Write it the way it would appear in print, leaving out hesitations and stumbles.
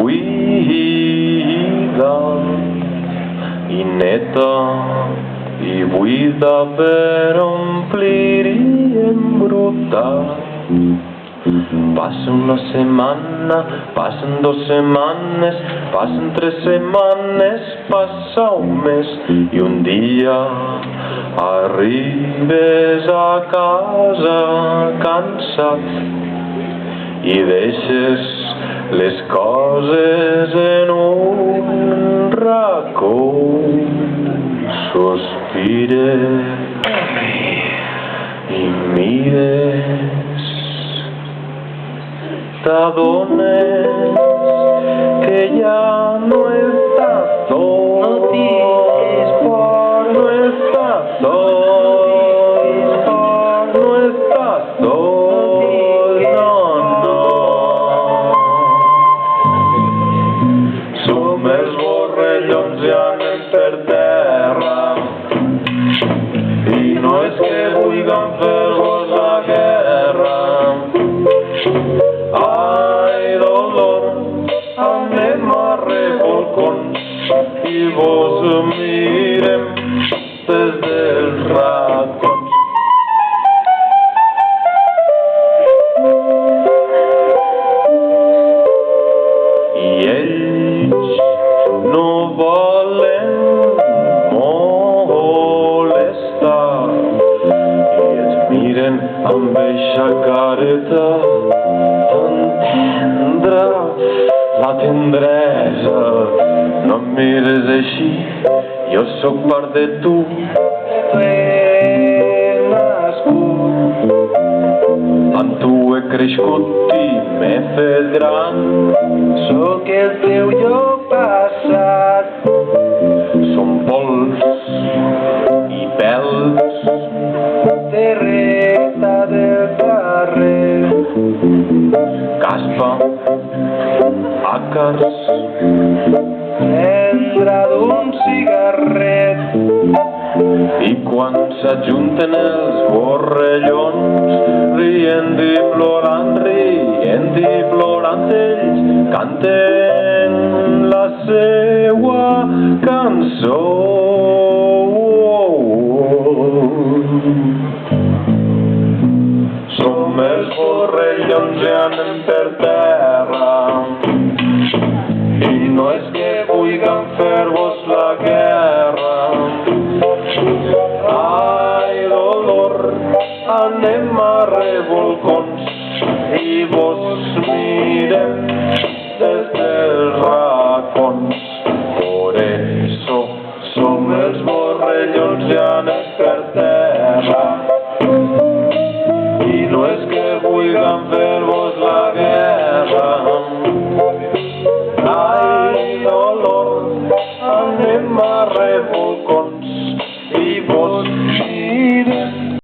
buida i neta i buida per omplir i embrutar. Passa una setmana, passen 2 setmanes, passen 3 setmanes, passa un mes i un dia arribes a casa cansat i deixes les coses en un racó. Sospires i mires, t'adones que ja no estàs sol, no estàs sol, no estàs sol, no, no. Som els borrellons i anem per terra i no és que vulguem fer-vos la guerra. Ai, dolor, anem a revolcons i vos mirem des dels racons. I ells no volen molestar i ens miren amb eixa careta tan tendra, la tendresa. No em mires així, jo sóc part de tu, t'he nascut, amb tu he crescut i m'he fet gran. Sóc el teu jo passat, som pols i pèls, terreta del carrer, caspa, àcars, cendra d'un cigarret. I quan s'ajunten els borrellons, rient i plorant, ells canten la seua cançó. Som els borrellons i anem per terra i no és que vulguem fer-vos la guerra. Ai, dolor, anem a revolcons i vos mirem des dels racons. Por eso som els borrellons i anem per terra i no és que vulguem fer